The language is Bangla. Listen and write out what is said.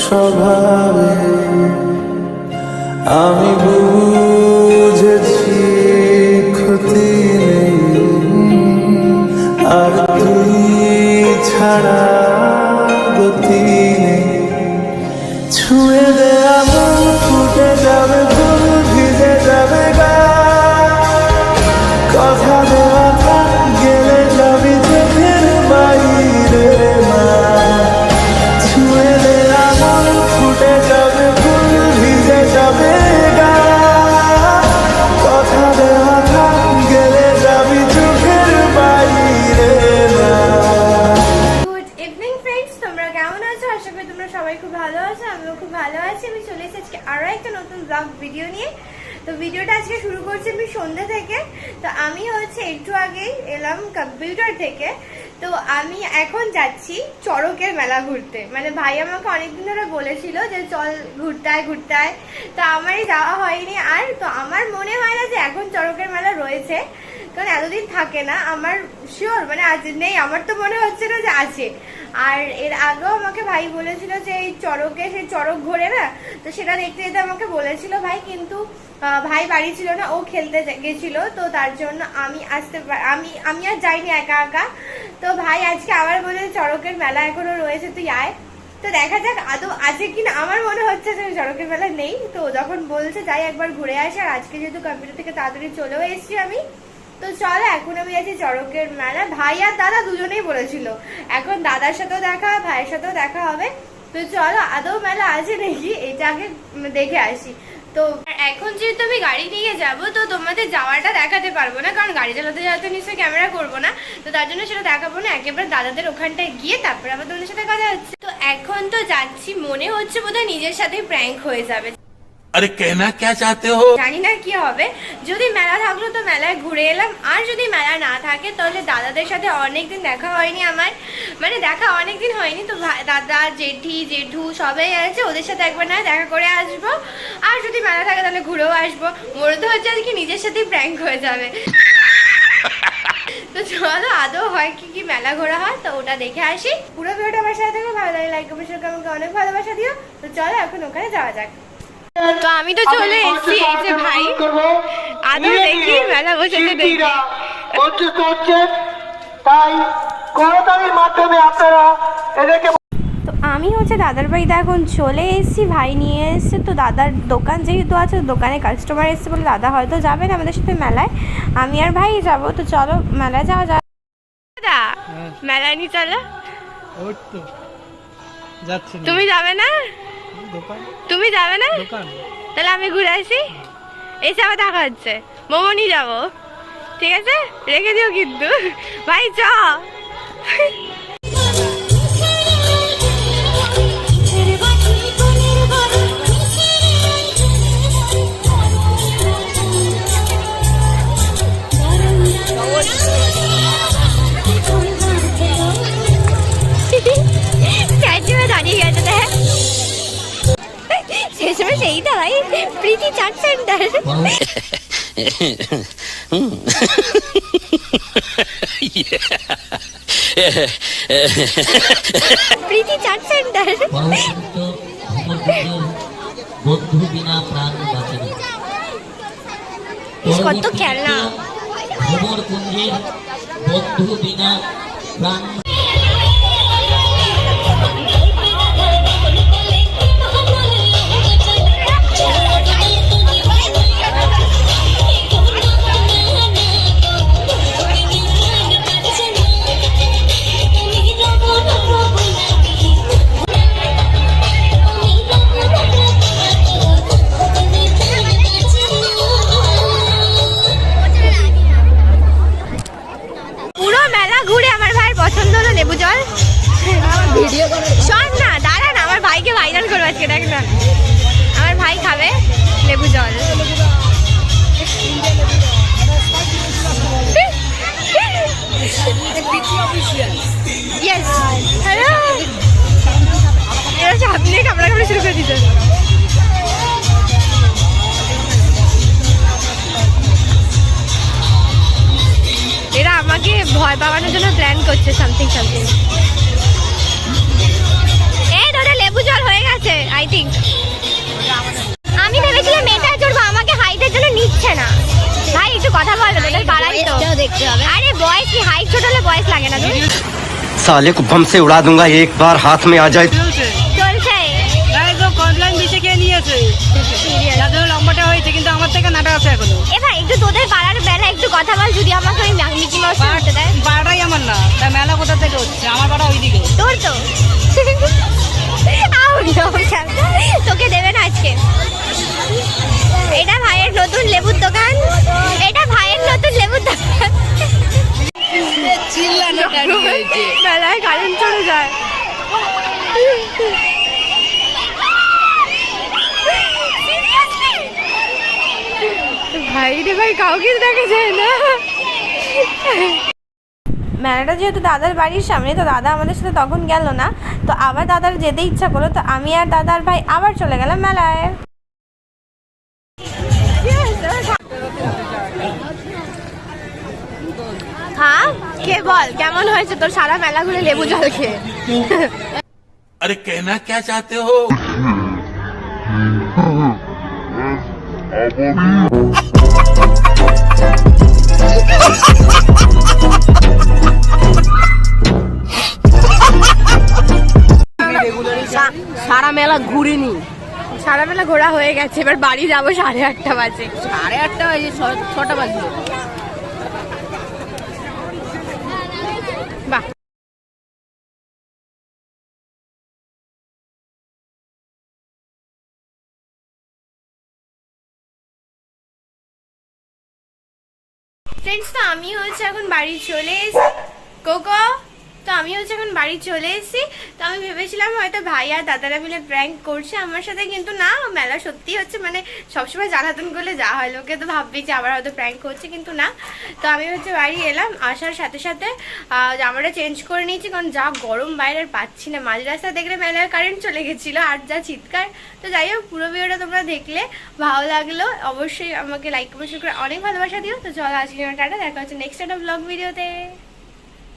স্বভাবে আমি বুঝেছি ক্ষতি নেই, আর তুই ছাড়া গতি নেই। ছুঁয়ে দে আমন, ফুটে যাবে ফুল, ভিজে যাবে গা, কথা দেওয়া থাক, গেলে যাবি চোখের বাইরে মা। ছুঁয়ে দে আমন, ফুটে যাবে ফুল, ভিজে যাবে গা, কথা দেওয়া থাক, গেলে যাবি চোখের বাইরে মা। গুড ইভিনিং ফ্রেন্ডস, তোমরা কেমন আছো? আশা করি তোমরা সবাই খুব ভালো আছো। আমিও খুব ভালো আছি। আমি চলে এসেছি আজকে আরো একটা নতুন ব্লগ ভিডিও নিয়ে। তো ভিডিওটা আজকে শুরু করছি আমি সন্ধ্যা থেকে। তো আমি একটু আগেই এলাম কম্পিউটার থেকে। তো আমি এখন যাচ্ছি চড়কের মেলা ঘুরতে। মানে ভাই আমাকে অনেকদিন ধরে বলেছিল যে চল ঘুরতে আয়। তো আমারই যাওয়া হয়নি আর। তো আমার মনে হয় না যে এখন চড়কের মেলা রয়েছে, কারণ এতদিন থাকে না। আমার শিওর মানে আজ নেই, আমার তো মনে হচ্ছে না যে আছে। আর এর আগেও আমাকে ভাই বলেছিল যে এই চড়কে, সেই চড়ক ঘোরে না, তো সেটা দেখতে যেতে আমাকে বলেছিল ভাই, কিন্তু ভাই বাড়ি ছিল না, ও খেলতে গেছিল। তো তার জন্য আমি আমি আর যাইনি একা। তো ভাই আজকে আবার বলে চড়কের মেলা এখনো রয়েছে, তুই আয়। তো দেখা যাক আদৌ আছে কিনা। আমার মনে হচ্ছে যে চড়কের মেলা নেই। তো যখন বলছে যাই একবার ঘুরে আসি, আর আজকে যেহেতু কম্পিউটার থেকে তাড়াতাড়ি চলেও এসেছি আমি, তো চলো এখন আমি যাচ্ছি চড়কের মেলা। ভাই আর দাদা দুজনেই বলেছিল, এখন দাদার সাথেও দেখা, ভাইয়ের সাথেও দেখা হবে। তো চলো আদৌ মেলা আছে নাকি এটা আগে দেখে আসি। তো এখন যেহেতু আমি গাড়ি নিয়ে যাব, তো তোমাদের যাওয়াটা দেখাতে পারবো না, কারণ গাড়ি চালাতে যাওয়াতে নিশ্চয়ই ক্যামেরা করবো না। তো তার জন্য সেটা দেখাবো না, একেবারে দাদাদের ওখানটায় গিয়ে তারপরে আবার তোমাদের সাথে কথা হচ্ছে। তো এখন তো যাচ্ছি, মনে হচ্ছে বোধহয় নিজের সাথে প্র্যাঙ্ক হয়ে যাবে। আরে কেনা কে চাতে হো, জানি না কি হবে। যদি মেলা থাকলো তো মেলায় ঘুরে এলাম, আর যদি মেলা না থাকে তাহলে দাদাদের সাথে অনেকদিন দেখা হয়নি আমার, মানে দেখা অনেকদিন হয়নি। তো দাদা জেঠু সবাই আছে, ওদের সাথে একবার না দেখা করে আসবো। আর যদি মেলা থাকে তাহলে ঘুরেও আসবো। মনে তো হচ্ছে আজকে নিজের সাথেই প্র্যাঙ্ক হয়ে যাবে। তো চলো আদৌ হয় কি মেলা ঘোরা হয়, তো ওটা দেখে আসি। পুরো ভিডিওটা আমার সাথে দেখো, ভালো লাগে লাইক কমেন্ট শেয়ার, আমাকে অনেক ভালোবাসা দিও। তো চলো এখন ওখানে যাওয়া যাক। তো আমি তো চলে এসেছি, এই যে ভাই আদৌ দেখি মেলা বসেছে দেখি। তাই করতালির মাধ্যমে আপনারা এদেরকে। তো আমি দাদার বাড়িতে এখন চলে এসেছি, ভাই নিয়ে এসেছে। তো দাদার দোকান যেহেতু আছে, দোকানে কাস্টমার এসেছে বলে দাদা হয়তো যাবে না আমাদের সাথে মেলায়, আমি আর ভাই যাব। তো চলো মেলায় যাওয়া যাক। দাদা মেলায় নিয়ে চলো। তুমি যাবে না? তুমি যাবে না? তাহলে আমি ঘুরে আসি। এসে আবার দেখা হচ্ছে। মোমো নিয়ে যাবো, ঠিক আছে? রেখে দিও কিন্তু ভাই। চ দাঁড়িয়ে গেছে সেইটা ভাই, প্রীতি চাট সেন্টার। প্রীতি চাট সেন্টার। বন্ধু বিনা প্রাণ বাঁচে না। কত খেলনা। ভ্রমর কুঞ্জের বন্ধু বিনা প্রাণ। ঘুরে আমার ভাইয়ের পছন্দ হলো লেবু জল। শোন না, দাঁড়া না, আমার ভাইকে ভাইরাল করবো আজকে। দেখ না, আমার ভাই খাবে লেবু জল। হ্যালো, এরা চাপ নিয়ে কামড়াকামড়ি শুরু করে দিতে। এরা আমাকে ভয় পাওয়ানোর জন্য প্ল্যান করছে সামথিং। এই তোদের লেবু জল হয়ে গেছে। লাইটিং। আমি ভেবেছিলাম মেয়েটা চড়বো, আমাকে হাইটের জন্য নিচ্ছে না। ভাই একটু কথা বলো, তোদের পাড়াই তো দেখতে হবে। আরে বয়স কি, হাইট ছোট হলে বয়স লাগে না? তুমি साले को बम से उड़ा दूंगा एक बार हाथ में आ जाए। চলছে কমপ্লেন দিছে কে নিয়েছে যাদের লম্বাটা হয়েছে কিন্তু আমার থেকে নাটা আছে এখনো। এ ভাই একটু তোদের পাড়ার বেলা একটু কথা বল, যদি আমাকে ওই মিকি মাউস করতে দেয়। পাড়াটাই আমার না, তাই মেলা কোথা থেকে হচ্ছে? আমার পাড়া ওইদিকে। তোর তো তোকে দেবে না আজকে। এটা ভাইয়ের নতুন লেবুর দোকান, এটা ভাইয়ের নতুন লেবুর দোকান। মেলায় কারেন্ট চলে যায়। ভাই রে ভাই, কাউকে দেখা যায় না। মেলাটা যেহেতু দাদার বাড়ির সামনে, তো দাদা আমাদের সাথে তখন গেল না, তো আবার দাদার যেতে ইচ্ছা করলো, তো আমি আর দাদার ভাই আবার চলে গেলাম মেলায়। হ্যাঁ কে বল, কেমন হয়েছে তোর সারা মেলা ঘুরে লেবু জল খেয়ে? अरे कहना क्या चाहते हो? সারা মেলা ঘুরিনি, সারা মেলা ঘোরা হয়ে গেছে, এবার বাড়ি যাবো 8:30 বাজে। 8:30 বাজে, 6টা বাজে। বাহ, ফ্রেন্ডস তো আমি হচ্ছে এখন বাড়ি চলে এসেছি। কোকো তো আমি হচ্ছে এখন বাড়ি চলে এসেছি। তো আমি ভেবেছিলাম হয়তো ভাই আর দাদারা মিলে প্র্যাঙ্ক করছে আমার সাথে, কিন্তু না, মেলা সত্যি হচ্ছে। মানে সবসময় জ্বালাতন করলে যা হয়, লোকে তো ভাববে যে আবার হয়তো প্র্যাঙ্ক করছে, কিন্তু না। তো আমি হচ্ছে বাড়ি এলাম, আসার সাথে সাথে জামাটা চেঞ্জ করে নিয়েছি, কারণ যা গরম বাইরে আর পাচ্ছি না। মাঝ রাস্তা দেখলে মেলার কারেন্ট চলে গেছিলো, আর যা চিৎকার। তো যাই হোক, পুরো ভিডিওটা তোমরা দেখলে ভালো লাগলো, অবশ্যই আমাকে লাইক কমেন্ট করে অনেক ভালোবাসা দিও। তো চলো আজকে টাটা, দেখা হচ্ছে নেক্সট একটা ব্লগ ভিডিওতে।